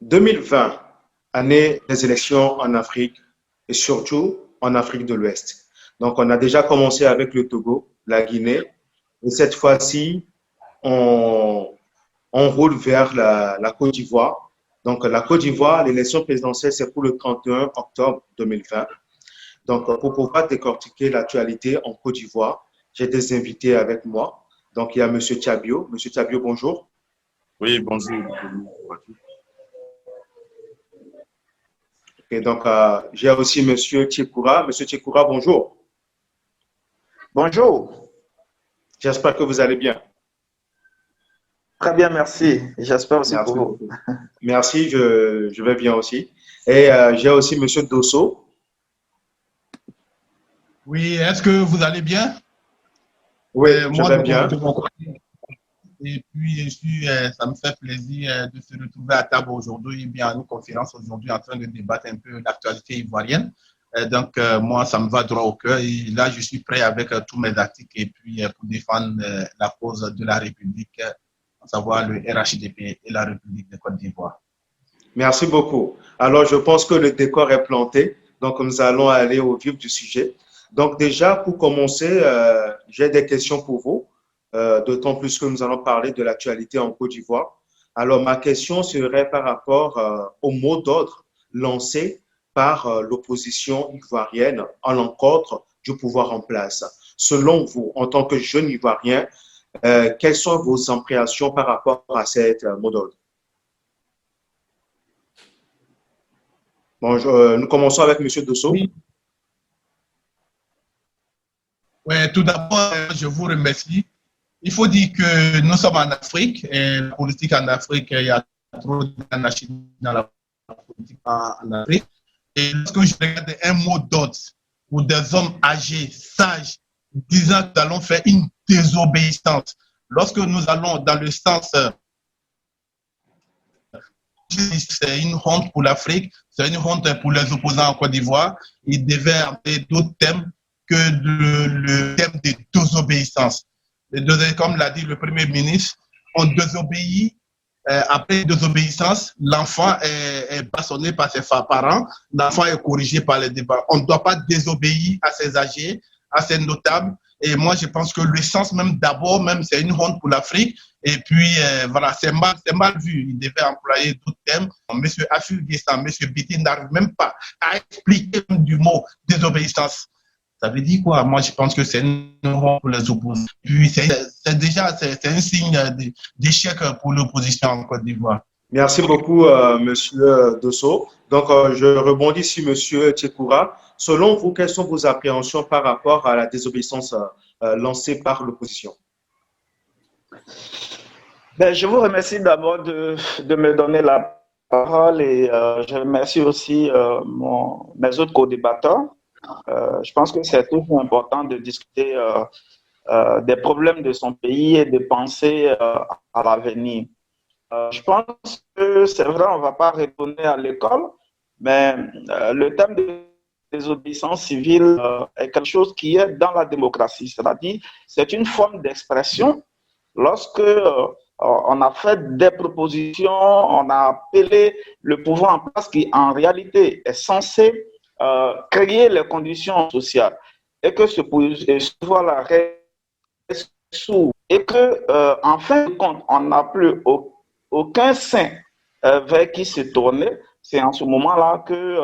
2020, année des élections en Afrique et surtout en Afrique de l'Ouest. Donc, on a déjà commencé avec le Togo, la Guinée, et cette fois-ci, on, on roule vers la Côte d'Ivoire. Donc, la Côte d'Ivoire, l'élection présidentielle, c'est pour le 31 octobre 2020. Donc, pour pouvoir décortiquer l'actualité en Côte d'Ivoire, j'ai des invités avec moi. Donc, il y a M. Thiabio. Monsieur Thiabio, bonjour. Oui, bonjour. Et donc, j'ai aussi M. Tchikoura. Monsieur Tchikoura, bonjour. Bonjour, J'espère que vous allez bien. très bien, merci. J'espère aussi pour Merci vous. beaucoup. Merci, je vais bien aussi. Et j'ai aussi M. Dosso. Oui, est-ce que vous allez bien? Oui, je Moi, vais bien. de mon côté. Et puis, ça me fait plaisir de se retrouver à table aujourd'hui, bien à une conférence aujourd'hui en train de débattre un peu l'actualité ivoirienne. Moi, ça me va droit au cœur. Et là, je suis prêt avec tous mes articles et puis pour défendre la cause de la République, à savoir le RHDP et la République de Côte d'Ivoire. Merci beaucoup. Alors, je pense que le décor est planté. Donc, nous allons aller au vif du sujet. Donc, déjà, pour commencer, j'ai des questions pour vous, d'autant plus que nous allons parler de l'actualité en Côte d'Ivoire. Alors, ma question serait par rapport au mot d'ordre lancé par l'opposition ivoirienne à l'encontre du pouvoir en place. Selon vous, en tant que jeune Ivoirien, quelles sont vos appréhensions par rapport à cette mot d'ordre? Bon, nous commençons avec M. Dosso. Oui, ouais, tout d'abord, je vous remercie. Il faut dire que nous sommes en Afrique et la politique en Afrique, il y a trop d'anarchie dans la politique en Afrique. Et lorsque je regarde un mot d'ordre pour des hommes âgés, sages, disant que nous allons faire une désobéissance, lorsque nous allons dans le sens, c'est une honte pour l'Afrique, c'est une honte pour les opposants en Côte d'Ivoire, ils devaient avoir d'autres thèmes que le thème de désobéissance. Comme l'a dit le Premier ministre, on désobéit. Après désobéissance, l'enfant est bastonné par ses parents, l'enfant est corrigé par les débats. On ne doit pas désobéir à ses âgés, à ses notables. Et moi, je pense que le sens même d'abord, même c'est une honte pour l'Afrique. Et puis, voilà, c'est mal vu. Il devait employer d'autres thèmes. Monsieur Afil Guessan, Monsieur Biti n'arrive même pas à expliquer du mot désobéissance. Ça veut dire quoi? Moi, je pense que c'est une honte pour les opposants. Puis, c'est un signe d'échec pour l'opposition en Côte d'Ivoire. Merci beaucoup, Monsieur Dosso. Donc, je rebondis sur Monsieur Tchekoura. Selon vous, quelles sont vos appréhensions par rapport à la désobéissance lancée par l'opposition? Ben, je vous remercie d'abord de me donner la parole et je remercie aussi mes autres co-débatteurs. Je pense que c'est toujours important de discuter des problèmes de son pays et de penser à l'avenir. Je pense que c'est vrai, on ne va pas retourner à l'école, mais le thème de désobéissance civile est quelque chose qui est dans la démocratie. C'est-à-dire, c'est une forme d'expression lorsque on a fait des propositions, on a appelé le pouvoir en place qui, en réalité, est censé créer les conditions sociales et que ce pouvoir-là reste sourd et que, en fin de compte, on n'a plus aucun saint vers qui se tourner. C'est en ce moment-là que,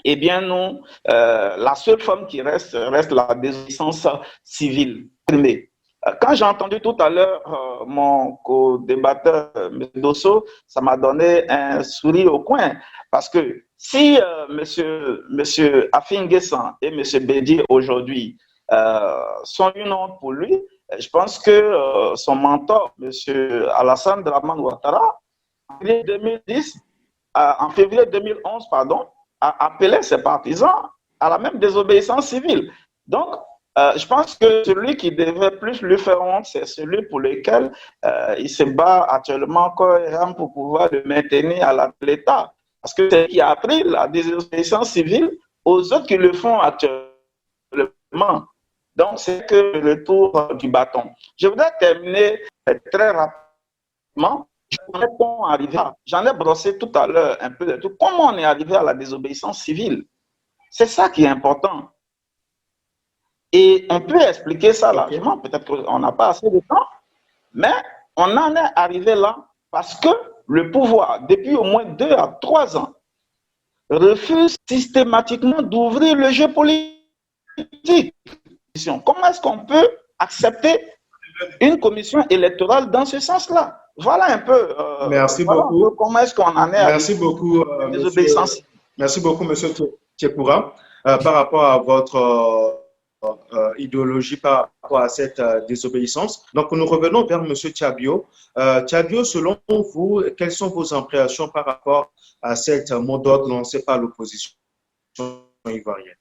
eh bien, nous, la seule forme qui reste la désobéissance civile. Quand j'ai entendu tout à l'heure mon co-débatteur, M. Dosso, ça m'a donné un sourire au coin. Parce que si monsieur Afin Guessan et M. Bédi aujourd'hui sont une honte pour lui, je pense que son mentor, M. Alassane Draman Ouattara, en février 2011, pardon, a appelé ses partisans à la même désobéissance civile. Donc, je pense que celui qui devait plus lui faire honte, c'est celui pour lequel il se bat actuellement cohérent pour pouvoir le maintenir à l'État. Parce que c'est qui a appris la désobéissance civile aux autres qui le font actuellement. Donc, c'est que le tour du bâton. Je voudrais terminer très rapidement. J'en ai brossé tout à l'heure un peu de tout. Comment on est arrivé à la désobéissance civile? C'est ça qui est important. Et on peut expliquer ça largement. Peut-être qu'on n'a pas assez de temps, mais on en est arrivé là parce que le pouvoir, depuis au moins 2 à 3 ans, refuse systématiquement d'ouvrir le jeu politique. Comment est-ce qu'on peut accepter une commission électorale dans ce sens-là? Voilà un peu. Merci beaucoup. Comment est-ce qu'on en est Merci beaucoup, merci beaucoup, monsieur Tchekoura, par rapport à votre idéologie par rapport à cette désobéissance. Donc, nous revenons vers monsieur Tchabio. Tchabio, selon vous, quelles sont vos impressions par rapport à cette mot d'ordre lancée par l'opposition ivoirienne?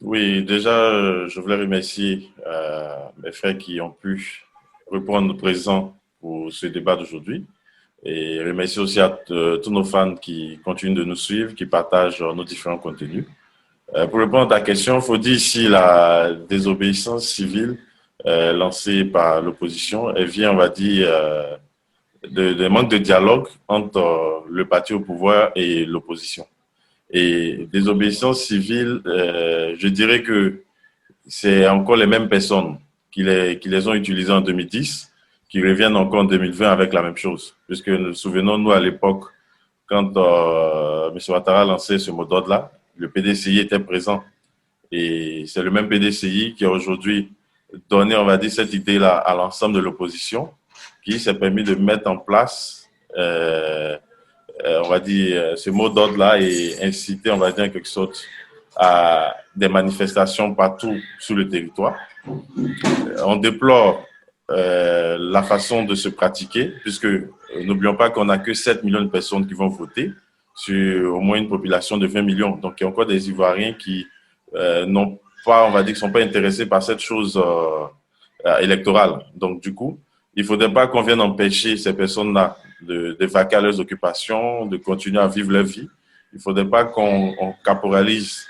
Oui, déjà, je voulais remercier mes frères qui ont pu répondre présent pour ce débat d'aujourd'hui et remercier aussi à tous nos fans qui continuent de nous suivre, qui partagent nos différents contenus. Pour répondre à ta question, il faut dire ici la désobéissance civile lancée par l'opposition, elle vient, on va dire, de manque de dialogue entre le parti au pouvoir et l'opposition. Et désobéissance civile, je dirais que c'est encore les mêmes personnes qui les ont utilisées en 2010, qui reviennent encore en 2020 avec la même chose. Puisque souvenons-nous à l'époque, quand M. Ouattara lançait ce mot d'ordre-là, le PDCI était présent. Et c'est le même PDCI qui a aujourd'hui donné, on va dire, cette idée-là à l'ensemble de l'opposition, qui s'est permis de mettre en place on va dire, ce mot d'ordre-là et inciter, on va dire, en quelque sorte, à des manifestations partout sur le territoire. On déplore la façon de se pratiquer, puisque n'oublions pas qu'on n'a que 7 millions de personnes qui vont voter sur au moins une population de 20 millions. Donc, il y a encore des Ivoiriens qui n'ont pas, on va dire, qui ne sont pas intéressés par cette chose électorale. Donc, du coup, il ne faudrait pas qu'on vienne empêcher ces personnes-là de vaquer à leurs occupations, de continuer à vivre leur vie. Il ne faudrait pas qu'on caporalise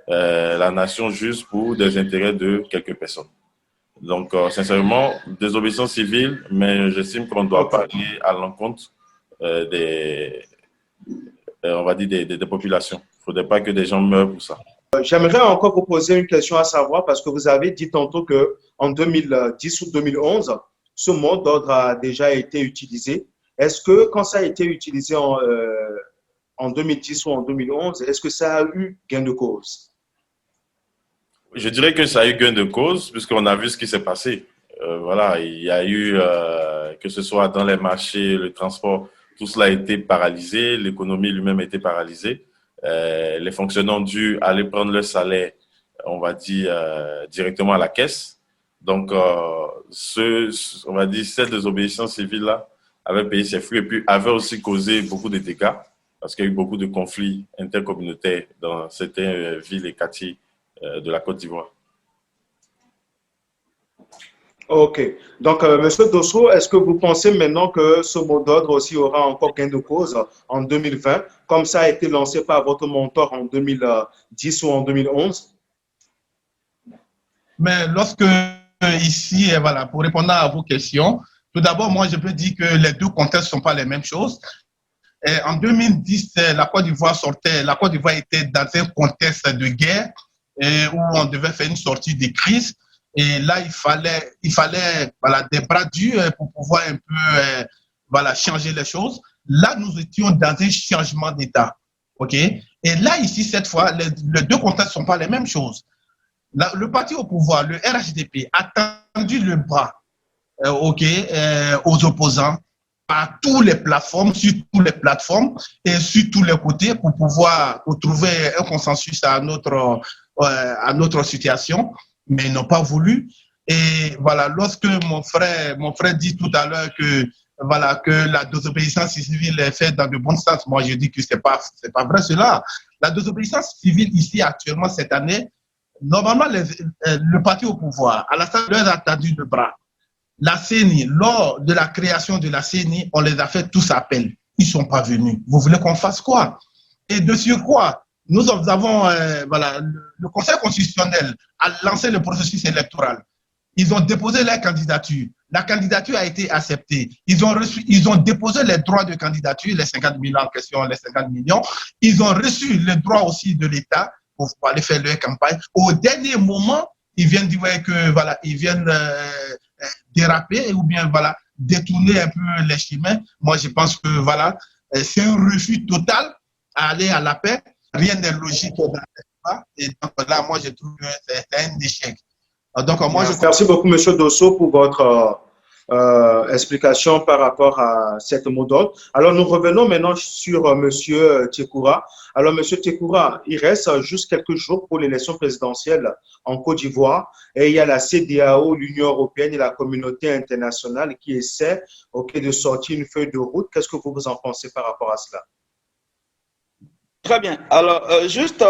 la nation juste pour des intérêts de quelques personnes. Donc, sincèrement, désobéissance civile, mais j'estime qu'on doit parler à l'encontre on va dire des populations. Il ne faudrait pas que des gens meurent pour ça. J'aimerais encore vous poser une question à savoir, parce que vous avez dit tantôt qu'en 2010 ou 2011, ce mot d'ordre a déjà été utilisé. Est-ce que quand ça a été utilisé en 2010 ou en 2011, est-ce que ça a eu gain de cause? Je dirais que ça a eu gain de cause, puisqu'on a vu ce qui s'est passé. Voilà, il y a eu, que ce soit dans les marchés, le transport, tout cela a été paralysé, l'économie lui-même a été paralysée. Les fonctionnaires ont dû aller prendre leur salaire, on va dire, directement à la caisse. Donc, on va dire, cette désobéissance civile-là avait payé ses fruits et puis avait aussi causé beaucoup de dégâts parce qu'il y a eu beaucoup de conflits intercommunautaires dans certaines villes et quartiers de la Côte d'Ivoire. OK. Donc, Monsieur Dosso, est-ce que vous pensez maintenant que ce mot d'ordre aussi aura encore gain de cause en 2020, comme ça a été lancé par votre mentor en 2010 ou en 2011? Mais lorsque ici, voilà, pour répondre à vos questions, tout d'abord, moi, je peux dire que les deux contextes ne sont pas les mêmes choses. Et en 2010, la Côte d'Ivoire était dans un contexte de guerre où on devait faire une sortie de crise. Et là, il fallait voilà, des bras durs pour pouvoir un peu voilà, changer les choses. Là, nous étions dans un changement d'état. Okay? Et là, ici, cette fois, les deux contextes ne sont pas les mêmes choses. Le parti au pouvoir, le RHDP, a tendu le bras aux opposants par toutes les plateformes, sur toutes les plateformes et sur tous les côtés pour pouvoir trouver un consensus à notre situation, mais ils n'ont pas voulu. Et voilà, lorsque mon frère dit tout à l'heure que la désobéissance civile est faite dans de bons sens, moi je dis que c'est pas vrai cela. La désobéissance civile ici actuellement cette année, normalement le parti au pouvoir, Alassane leur a tendu le bras. La CENI, lors de la création de la CENI, on les a fait tous appel. Ils ne sont pas venus. Vous voulez qu'on fasse quoi? Et de surcroît, nous avons, le Conseil constitutionnel a lancé le processus électoral. Ils ont déposé leur candidature. la candidature a été acceptée. Ils ont déposé les droits de candidature, les 50 000 en question, les 50 millions. Ils ont reçu les droits aussi de l'État pour aller faire leur campagne. Au dernier moment, ils viennent dire que voilà, ils viennent déraper ou bien voilà, détourner un peu les chemins. Moi, je pense que voilà, c'est un refus total à aller à la paix. Rien n'est logique dans le débat. Et donc là, moi, je trouve que c'est un échec. Donc, moi, Merci beaucoup, M. Dosso, pour votre explication par rapport à cette mot d'ordre. Alors, nous revenons maintenant sur M. Tchekoura. Alors, M. Tchekoura, il reste juste quelques jours pour l'élection présidentielle en Côte d'Ivoire et il y a la CEDEAO, l'Union européenne et la communauté internationale qui essaient de sortir une feuille de route. Qu'est-ce que vous en pensez par rapport à cela? Très bien. Alors, juste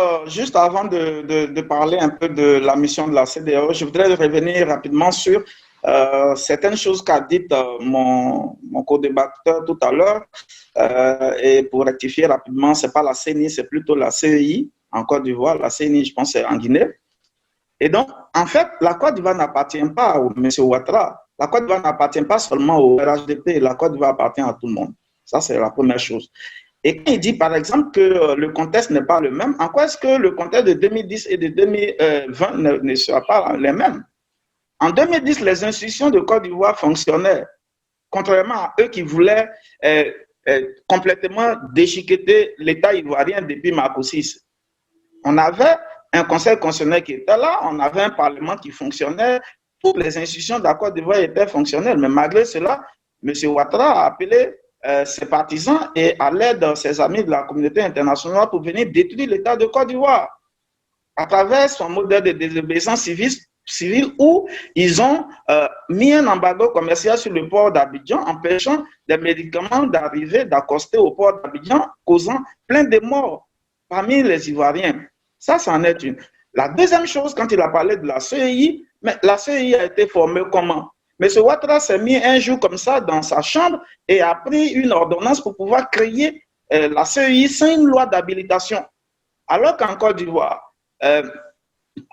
avant de parler un peu de la mission de la CEDEAO, je voudrais revenir rapidement sur certaines choses qu'a dites mon co-débatteur tout à l'heure. Et pour rectifier rapidement, ce n'est pas la CENI, c'est plutôt la CEI en Côte d'Ivoire. La CENI, je pense, c'est en Guinée. Et donc, en fait, la Côte d'Ivoire n'appartient pas à M. Ouattara. La Côte d'Ivoire n'appartient pas seulement au RHDP. La Côte d'Ivoire appartient à tout le monde. Ça, c'est la première chose. Et quand il dit, par exemple, que le contexte n'est pas le même, en quoi est-ce que le contexte de 2010 et de 2020 ne sera pas les mêmes? En 2010, les institutions de Côte d'Ivoire fonctionnaient, contrairement à eux qui voulaient complètement déchiqueter l'État ivoirien depuis Marco VI. On avait un conseil constitutionnel qui était là, on avait un parlement qui fonctionnait, toutes les institutions de la Côte d'Ivoire étaient fonctionnelles, mais malgré cela, M. Ouattara a appelé ses partisans et à l'aide de ses amis de la communauté internationale pour venir détruire l'État de Côte d'Ivoire à travers son modèle de désobéissance civile où ils ont mis un embargo commercial sur le port d'Abidjan, empêchant des médicaments d'arriver, d'accoster au port d'Abidjan, causant plein de morts parmi les Ivoiriens. Ça, c'en est une. La deuxième chose, quand il a parlé de la CEI, mais la CEI a été formée comment? M. Ouattara s'est mis un jour comme ça dans sa chambre et a pris une ordonnance pour pouvoir créer la CEI sans une loi d'habilitation. Alors qu'en Côte d'Ivoire,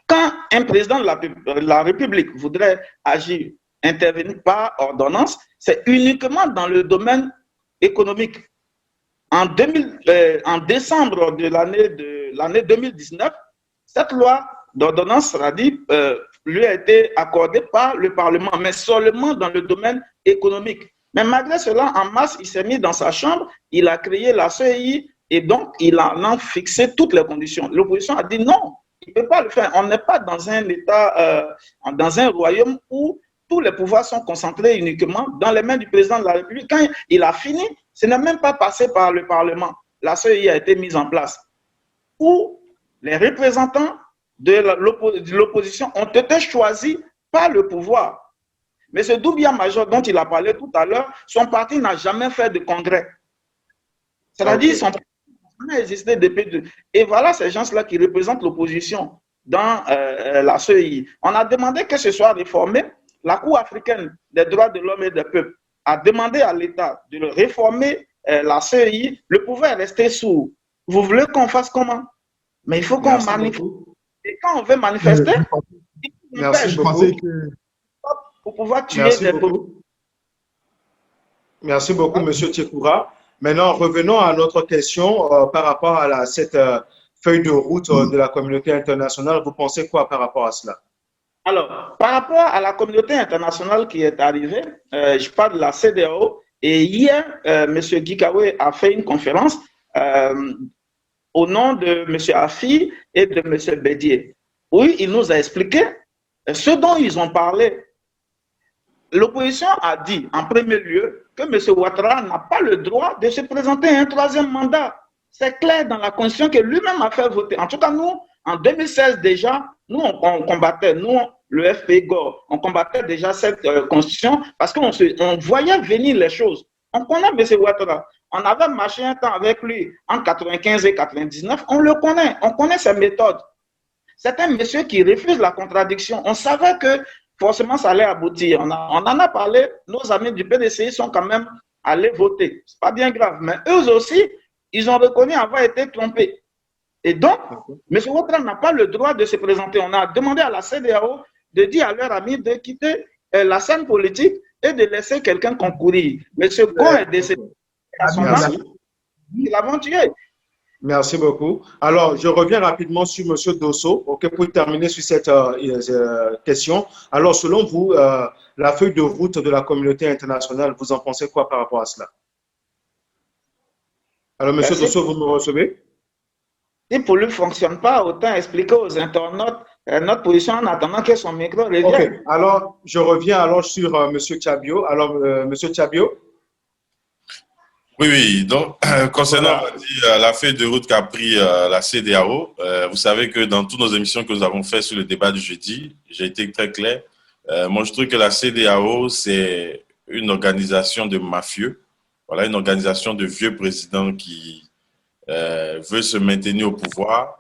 quand un président de la République voudrait agir, intervenir par ordonnance, c'est uniquement dans le domaine économique. En décembre de l'année 2019, cette loi d'ordonnance lui a été accordée par le Parlement, mais seulement dans le domaine économique. Mais malgré cela, en mars, il s'est mis dans sa chambre, il a créé la CEI et donc il en a fixé toutes les conditions. L'opposition a dit non, il ne peut pas le faire. On n'est pas dans un État, dans un royaume où tous les pouvoirs sont concentrés uniquement dans les mains du président de la République. Quand il a fini, ce n'est même pas passé par le Parlement. La CEI a été mise en place où les représentants de l'opposition ont été choisis par le pouvoir. Mais ce Doumbia Major dont il a parlé tout à l'heure, son parti n'a jamais fait de congrès. C'est-à-dire son parti n'a jamais existé depuis. Et voilà ces gens-là qui représentent l'opposition dans la CEI. On a demandé que ce soit réformé. La Cour africaine des droits de l'homme et des peuples a demandé à l'État de réformer la CEI. Le pouvoir est resté sourd. Vous voulez qu'on fasse comment? Mais il faut qu'on manifeste. Et quand on veut manifester, merci beaucoup. Pour pouvoir tuer des peuples. Merci beaucoup, M. Tchekoura. Maintenant, revenons à notre question par rapport à cette feuille de route de la communauté internationale. Vous pensez quoi par rapport à cela? Alors, par rapport à la communauté internationale qui est arrivée, je parle de la CEDEAO, et hier, M. Gikawe a fait une conférence au nom de M. Afi et de M. Bédier. Oui, il nous a expliqué ce dont ils ont parlé. L'opposition a dit, en premier lieu, que M. Ouattara n'a pas le droit de se présenter à un troisième mandat. C'est clair dans la Constitution que lui-même a fait voter. En tout cas, nous, en 2016 déjà, nous, on combattait, nous, le FPGOR, on combattait déjà cette Constitution parce qu'on voyait venir les choses. On connaît M. Ouattara. On avait marché un temps avec lui en 95 et 99. On le connaît. On connaît ses méthodes. C'est un monsieur qui refuse la contradiction. On savait que forcément ça allait aboutir. On en a parlé. Nos amis du PDCI sont quand même allés voter. Ce n'est pas bien grave. Mais eux aussi, ils ont reconnu avoir été trompés. Et donc, M. Ouattara n'a pas le droit de se présenter. On a demandé à la CEDEAO de dire à leurs amis de quitter la scène politique et de laisser quelqu'un concourir. Monsieur Gon est décédé à son âge, ils l'avons tué. Merci beaucoup. Alors, je reviens rapidement sur M. Dosso, pour terminer sur cette question. Alors, selon vous, la feuille de route de la communauté internationale, vous en pensez quoi par rapport à cela? Alors, M. Dosso, vous me recevez? Si pour lui ne fonctionne pas, autant expliquer aux internautes notre position en attendant que son micro revienne. OK. Alors, je reviens alors sur M. Tchabio. Alors, M. Tchabio? Oui. Donc, concernant la feuille de route qu'a pris la CEDEAO, vous savez que dans toutes nos émissions que nous avons faites sur le débat du jeudi, j'ai été très clair. Moi, je trouve que la CEDEAO, c'est une organisation de mafieux. Voilà, une organisation de vieux présidents qui veut se maintenir au pouvoir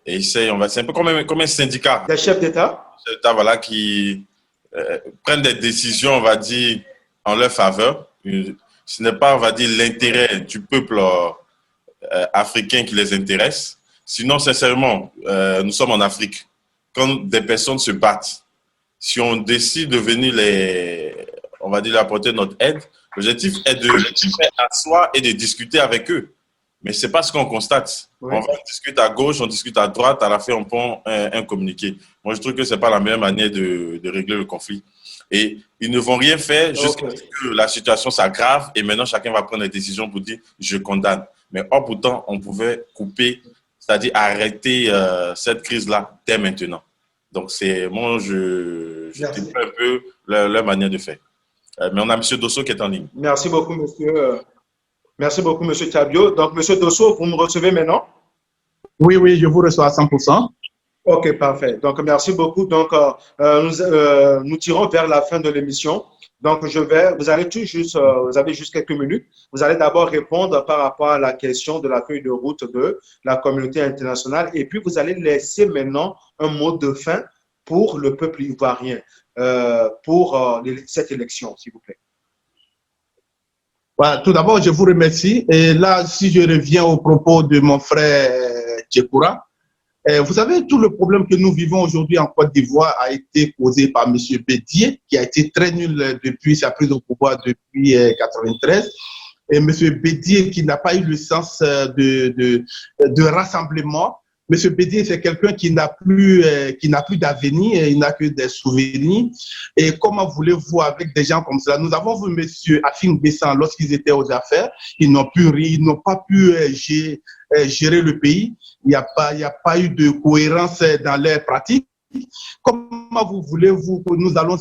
et essaye, c'est un peu comme un syndicat. Des chefs d'État? Voilà, qui prennent des décisions, on va dire, en leur faveur. Ce n'est pas, on va dire, l'intérêt du peuple africain qui les intéresse. Sinon, sincèrement, nous sommes en Afrique. Quand des personnes se battent, si on décide de venir on va dire, apporter notre aide, l'objectif est de faire asseoir et de discuter avec eux. Mais ce n'est pas ce qu'on constate. Oui. On discute à gauche, on discute à droite, à la fin, on prend un communiqué. Moi, je trouve que ce n'est pas la meilleure manière de régler le conflit. Et ils ne vont rien faire jusqu'à ce que la situation s'aggrave et maintenant, chacun va prendre des décisions pour dire « je condamne ». Mais pourtant, on pouvait couper, c'est-à-dire arrêter cette crise-là dès maintenant. Donc, moi, je défends un peu leur manière de faire. Mais on a M. Dosso qui est en ligne. Merci beaucoup, monsieur. Merci beaucoup, M. Tchabio. Donc, M. Dosso, vous me recevez maintenant? Oui, je vous reçois à 100%. OK, parfait. Donc, merci beaucoup. Donc, nous tirons vers la fin de l'émission. Donc, vous avez juste quelques minutes. Vous allez d'abord répondre par rapport à la question de la feuille de route de la communauté internationale. Et puis, vous allez laisser maintenant un mot de fin pour le peuple ivoirien, pour cette élection, s'il vous plaît. Voilà, tout d'abord, je vous remercie. Et là, si je reviens au propos de mon frère Tchekoura, vous savez, tout le problème que nous vivons aujourd'hui en Côte d'Ivoire a été causé par M. Bédié, qui a été très nul depuis sa prise au pouvoir depuis 1993. Et M. Bédié, qui n'a pas eu le sens de rassemblement. M. Bédié, c'est quelqu'un qui n'a plus d'avenir, il n'a que des souvenirs. Et comment voulez-vous avec des gens comme cela? Nous avons vu M. Afin Bessan lorsqu'ils étaient aux affaires, ils n'ont pas pu gérer le pays. Il n'y a pas eu de cohérence dans leurs pratiques. Comment voulez-vous que nous allons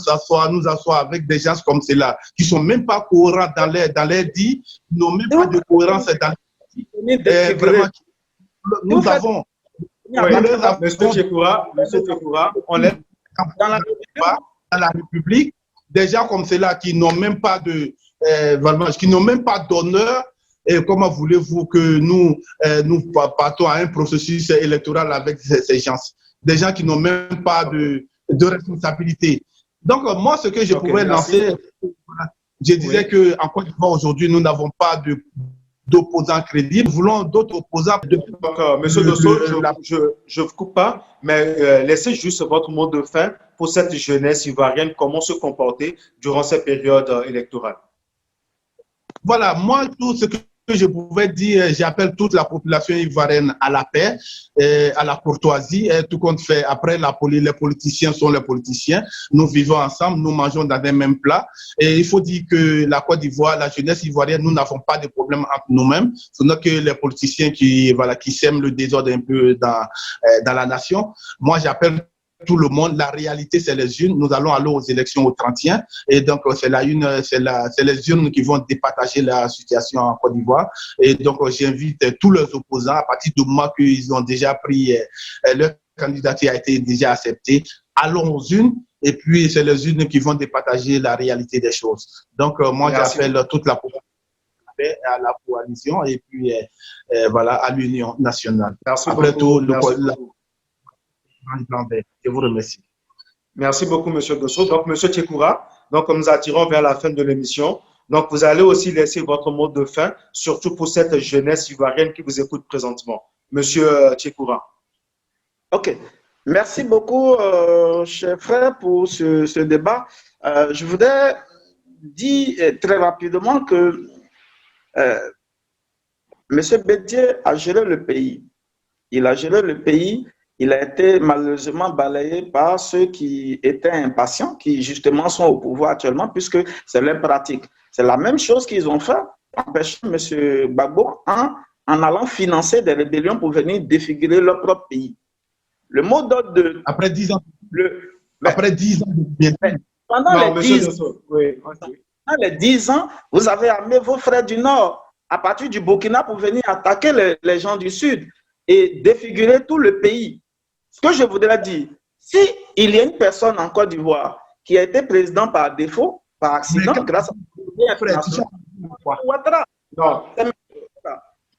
nous asseoir avec des gens comme cela, qui ne sont même pas cohérents dans leur dit, qui n'ont même pas de cohérence dans leur pratiques. Vraiment, nous avons... Monsieur Tchekoura, on est dans la République, des gens comme cela qui n'ont même pas d'honneur. Et comment voulez-vous que nous partons à un processus électoral avec ces gens? Des gens qui n'ont même pas de responsabilité. Donc, moi, ce que je pourrais lancer, je disais qu'en Côte d'Ivoire, aujourd'hui, nous n'avons pas d'opposants crédibles. Nous voulons d'autres opposants. Donc, Monsieur Dosso, je ne vous coupe pas, mais laissez juste votre mot de fin pour cette jeunesse ivoirienne, comment se comporter durant cette période électorale. Voilà, moi, tout ce que je pouvais dire, j'appelle toute la population ivoirienne à la paix, à la courtoisie, tout compte fait. Après, les politiciens sont les politiciens. Nous vivons ensemble, nous mangeons dans les mêmes plats. Et il faut dire que la Côte d'Ivoire, la jeunesse ivoirienne, nous n'avons pas de problème entre nous-mêmes. Ce n'est que les politiciens qui sèment le désordre un peu dans la nation. Moi, j'appelle tout le monde, la réalité, c'est les urnes. Nous allons aller aux élections au 31. Et donc, c'est les urnes qui vont départager la situation en Côte d'Ivoire. Et donc, j'invite tous les opposants, à partir du moment qu'ils ont déjà pris, leur candidature a été déjà acceptée, allons aux urnes. Et puis, c'est les urnes qui vont départager la réalité des choses. Donc, moi, j'appelle toute la population à la coalition et puis, voilà, à l'Union nationale. Merci Après beaucoup. tout, je vous remercie. Merci beaucoup, M. Dosso. Donc, M. Tchekoura, donc nous attirons vers la fin de l'émission. Donc, vous allez aussi laisser votre mot de fin, surtout pour cette jeunesse ivoirienne qui vous écoute présentement. M. Tchekoura. OK. Merci beaucoup, cher frère, pour ce débat. Je voudrais dit très rapidement que M. Bédié a géré le pays. Il a géré le pays. Il a été malheureusement balayé par ceux qui étaient impatients, qui justement sont au pouvoir actuellement, puisque c'est leur pratique. C'est la même chose qu'ils ont fait, empêcher M. Gbagbo en allant financer des rébellions pour venir défigurer leur propre pays. Le mot d'ordre de... Après 10 ans. Après 10 ans. Pendant les 10 ans, vous avez armé vos frères du Nord à partir du Burkina pour venir attaquer les gens du Sud et défigurer tout le pays. Ce que je voudrais dire, si il y a une personne en Côte d'Ivoire qui a été président par défaut, par accident, grâce à Ouattara.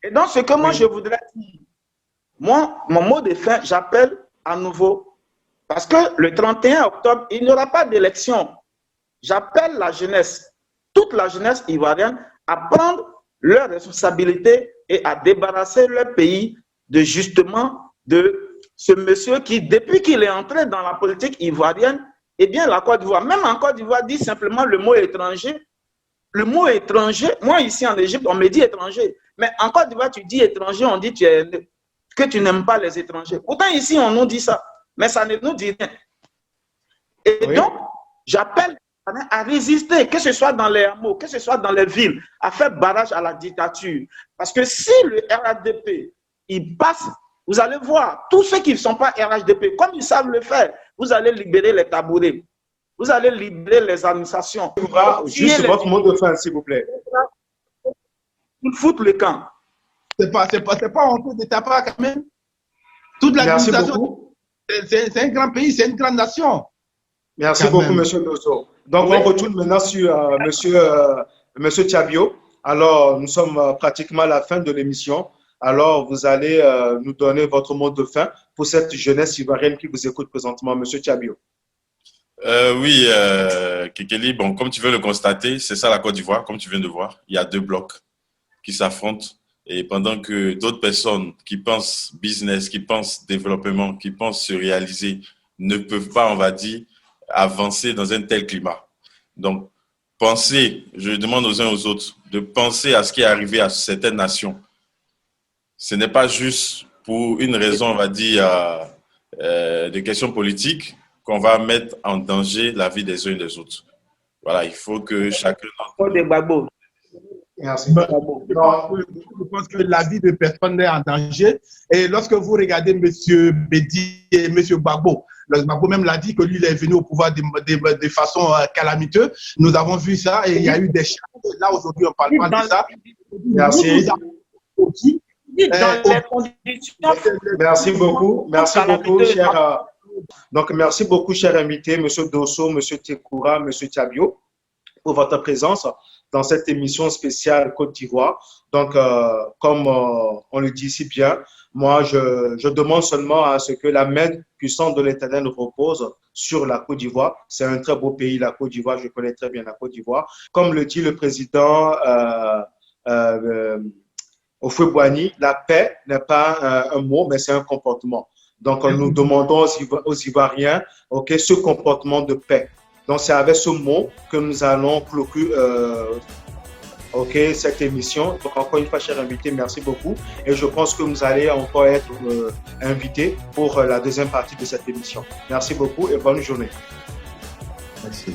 Et donc, ce que moi je voudrais dire, moi, mon mot de fin, j'appelle à nouveau, parce que le 31 octobre, il n'y aura pas d'élection. J'appelle la jeunesse, toute la jeunesse ivoirienne, à prendre leurs responsabilités et à débarrasser leur pays de justement de ce monsieur qui, depuis qu'il est entré dans la politique ivoirienne, eh bien la Côte d'Ivoire, même en Côte d'Ivoire, dit simplement le mot étranger. Le mot étranger, moi ici en Égypte, on me dit étranger. Mais en Côte d'Ivoire, tu dis étranger, on dit que tu n'aimes pas les étrangers. Pourtant ici, on nous dit ça, mais ça ne nous dit rien. Et donc, j'appelle à résister, que ce soit dans les hameaux, que ce soit dans les villes, à faire barrage à la dictature. Parce que si le RHDP, il passe, vous allez voir, tous ceux qui ne sont pas RHDP, comme ils savent le faire, vous allez libérer les tabourets, vous allez libérer les administrations. Juste votre mot de fin, s'il vous plaît. Ils foutent le camp. C'est pas honteux de ta part quand même. Toute l'administration, c'est un grand pays, c'est une grande nation. Merci beaucoup, M. Dosso. Donc, on retourne maintenant sur M. Thiabio. Alors, nous sommes pratiquement à la fin de l'émission. Alors, vous allez nous donner votre mot de fin pour cette jeunesse ivoirienne qui vous écoute présentement, M. Thiabio. Oui, Kekeli, bon, comme tu veux le constater, c'est ça la Côte d'Ivoire, comme tu viens de voir. Il y a deux blocs qui s'affrontent. Et pendant que d'autres personnes qui pensent business, qui pensent développement, qui pensent se réaliser, ne peuvent pas, on va dire, avancer dans un tel climat. Donc, je demande aux uns aux autres de penser à ce qui est arrivé à certaines nations. Ce n'est pas juste pour une raison, on va dire, de questions politiques qu'on va mettre en danger la vie des uns et des autres. Voilà, il faut que chacun... Merci. Je pense que la vie de personne n'est en danger. Et lorsque vous regardez M. Bédi et M. Gbagbo, Gbagbo même l'a dit que lui, il est venu au pouvoir de façon calamiteuse. Nous avons vu ça et il y a eu des changements. Là, aujourd'hui, on ne parle pas de ça. Merci. Merci beaucoup. Merci beaucoup, cher. Donc, merci beaucoup, chers invités, M. Dosso, M. Tekoura, M. Thiabio, pour votre présence dans cette émission spéciale Côte d'Ivoire. Donc, comme on le dit si bien, moi, je demande seulement à ce que la main puissante de l'Éternel repose sur la Côte d'Ivoire. C'est un très beau pays, la Côte d'Ivoire. Je connais très bien la Côte d'Ivoire. Comme le dit le président Houphouët-Boigny, la paix n'est pas un mot, mais c'est un comportement. Donc, nous demandons aux Ivoiriens ce comportement de paix. Donc, c'est avec ce mot que nous allons clôturer cette émission. Donc, encore une fois, chers invités, merci beaucoup. Et je pense que vous allez encore être invités pour la deuxième partie de cette émission. Merci beaucoup et bonne journée. Merci.